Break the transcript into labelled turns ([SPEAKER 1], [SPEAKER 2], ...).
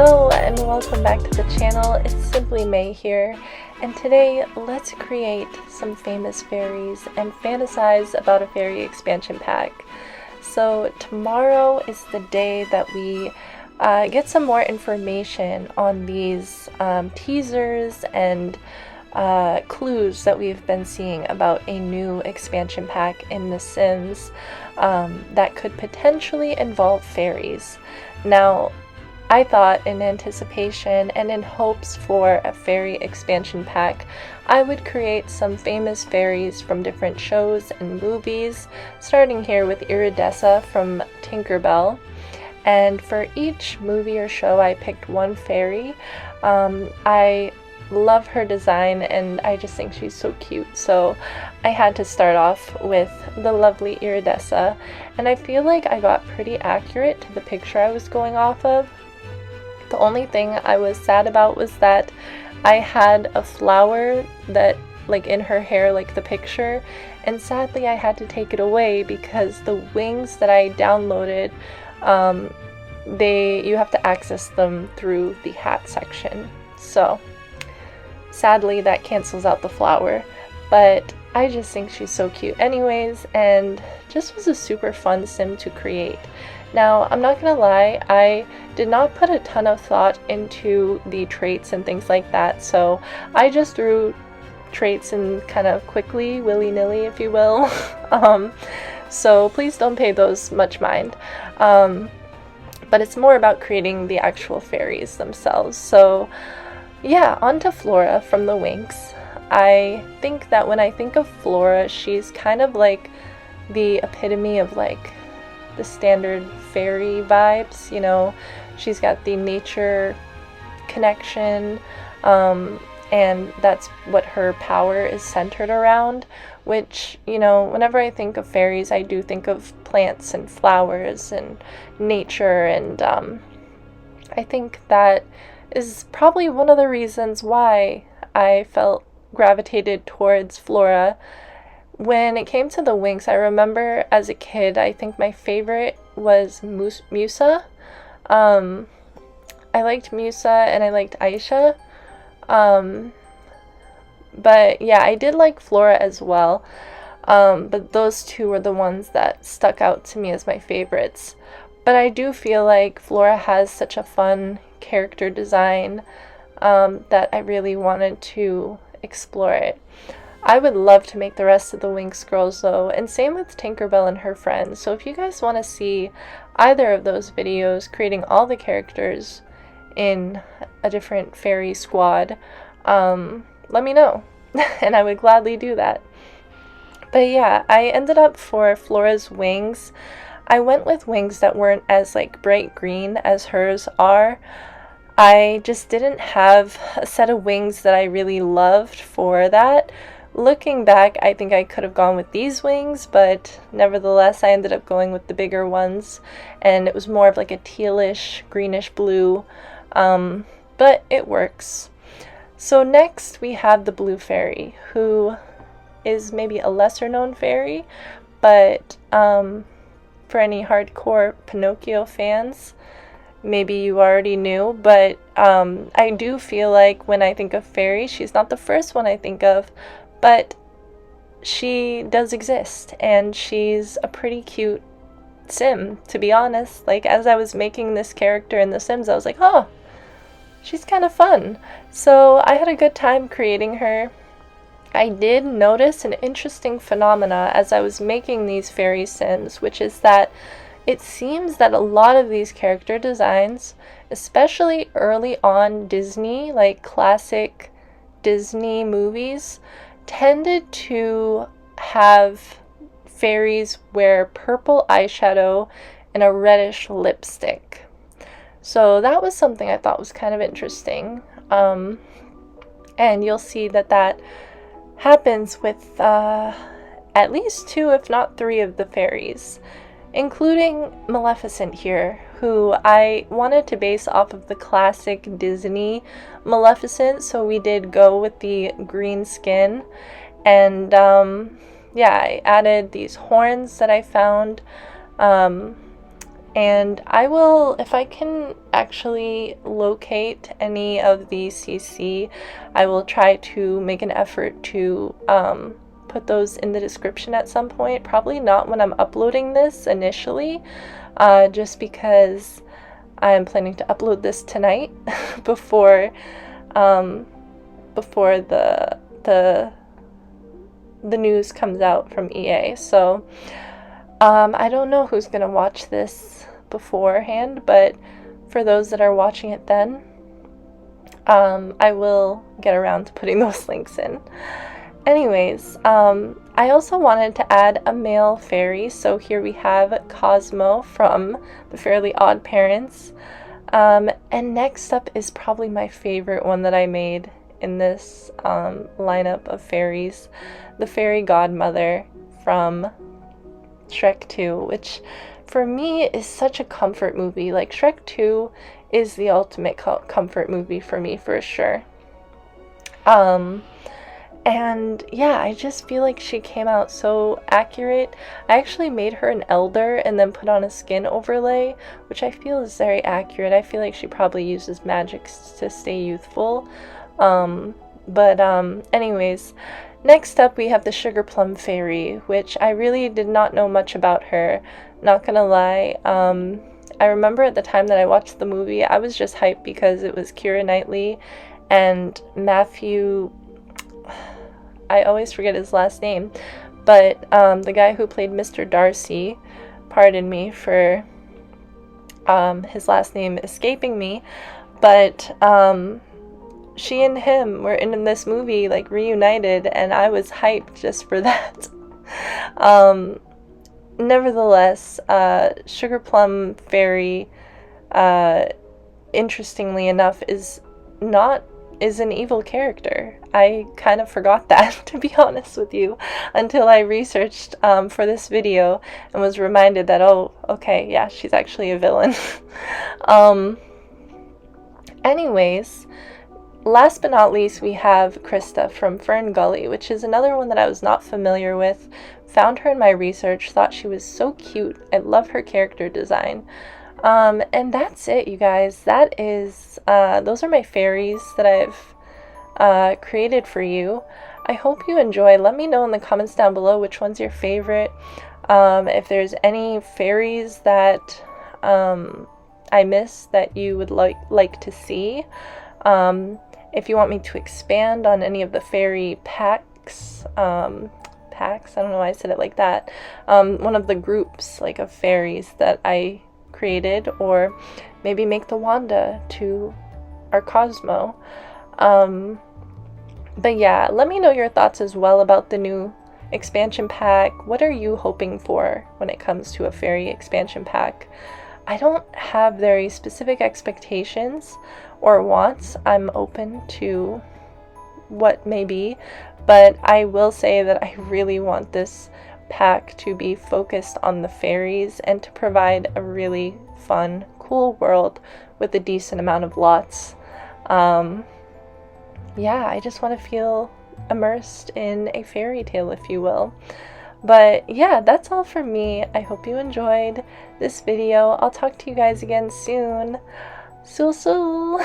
[SPEAKER 1] Hello and welcome back to the channel. It's Simply May here, and today let's create some famous fairies and fantasize about a fairy expansion pack. So tomorrow is the day that we get some more information on these teasers and clues that we've been seeing about a new expansion pack in The Sims that could potentially involve fairies. Now, I thought in anticipation and in hopes for a fairy expansion pack, I would create some famous fairies from different shows and movies, starting here with Iridessa from Tinkerbell. And for each movie or show, I picked one fairy. I love her design and I just think she's so cute, so I had to start off with the lovely Iridessa, and I feel like I got pretty accurate to the picture I was going off of. The only thing I was sad about was that I had a flower that like in her hair like the picture, and sadly I had to take it away because the wings that I downloaded, you have to access them through the hat section, so sadly that cancels out the flower, but I just think she's so cute anyways, and just was a super fun sim to create. Now, I'm not gonna lie, I did not put a ton of thought into the traits and things like that, so I just threw traits in kind of quickly, willy-nilly if you will. So please don't pay those much mind. But it's more about creating the actual fairies themselves. So yeah, on to Flora from the Winx. I think that when I think of Flora, she's kind of like the epitome of like the standard fairy vibes, you know. She's got the nature connection, and that's what her power is centered around, which, you know, whenever I think of fairies, I do think of plants and flowers and nature, and I think that is probably one of the reasons why I felt gravitated towards Flora. When it came to the Winx, I remember as a kid, I think my favorite was Musa. I liked Musa and I liked Aisha. But yeah, I did like Flora as well. But those two were the ones that stuck out to me as my favorites. But I do feel like Flora has such a fun character design that I really wanted to explore it. I would love to make the rest of the Winx girls though, and same with Tinkerbell and her friends. So if you guys want to see either of those videos creating all the characters in a different fairy squad, let me know and I would gladly do that. But yeah, I ended up for Flora's wings, I went with wings that weren't as like bright green as hers are. I just didn't have a set of wings that I really loved for that. Looking back, I think I could have gone with these wings, but nevertheless I ended up going with the bigger ones, and it was more of like a tealish, greenish blue, but it works. So next we have the Blue Fairy, who is maybe a lesser known fairy, but for any hardcore Pinocchio fans, maybe you already knew, but I do feel like when I think of fairies, she's not the first one I think of, but she does exist, and she's a pretty cute sim, to be honest. Like, as I was making this character in The Sims, I was like, oh, she's kind of fun. So I had a good time creating her. I did notice an interesting phenomena as I was making these fairy sims, which is that it seems that a lot of these character designs, especially early on Disney, like classic Disney movies, tended to have fairies wear purple eyeshadow and a reddish lipstick. So that was something I thought was kind of interesting. And you'll see that that happens with at least 2, if not 3 of the fairies, including Maleficent here, who I wanted to base off of the classic Disney Maleficent, so we did go with the green skin, and yeah, I added these horns that I found, And I will, if I can actually locate any of the CC, I will try to make an effort to put those in the description at some point. Probably not when I'm uploading this initially, just because I'm planning to upload this tonight before before the news comes out from EA. So I don't know who's gonna watch this beforehand, but for those that are watching it then, I will get around to putting those links in. Anyways, I also wanted to add a male fairy, so here we have Cosmo from The Fairly Odd Parents. And next up is probably my favorite one that I made in this lineup of fairies, the fairy godmother from Shrek 2, which for me is such a comfort movie. Like, Shrek 2 is the ultimate comfort movie for me, for sure. And yeah, I just feel like she came out so accurate. I actually made her an elder and then put on a skin overlay, which I feel is very accurate. I feel like she probably uses magic to stay youthful. Anyways, next up we have the Sugar Plum Fairy, which I really did not know much about her, not gonna lie. I remember at the time that I watched the movie, I was just hyped because it was Keira Knightley and Matthew, I always forget his last name, but the guy who played Mr. Darcy, pardon me for his last name escaping me, but she and him were in this movie, like, reunited, and I was hyped just for that. Nevertheless, Sugar Plum Fairy, interestingly enough, is an evil character. I kind of forgot that, to be honest with you, until I researched for this video and was reminded that, oh, okay, yeah, she's actually a villain. Anyways, last but not least, we have Krista from Fern Gully, which is another one that I was not familiar with. Found her in my research, thought she was so cute. I love her character design. And that's it, you guys. That is, those are my fairies that I've created for you. I hope you enjoy. Let me know in the comments down below which one's your favorite. If there's any fairies that I missed that you would like to see. If you want me to expand on any of the fairy packs, I don't know why I said it like that, one of the groups, like, of fairies that I created, or maybe make the Wanda to our Cosmo. But yeah, let me know your thoughts as well about the new expansion pack. What are you hoping for when it comes to a fairy expansion pack? I don't have very specific expectations or wants. I'm open to what may be, but I will say that I really want this pack to be focused on the fairies and to provide a really fun, cool world with a decent amount of lots. Yeah, I just want to feel immersed in a fairy tale, if you will. But yeah, that's all from me. I hope you enjoyed this video. I'll talk to you guys again soon. So.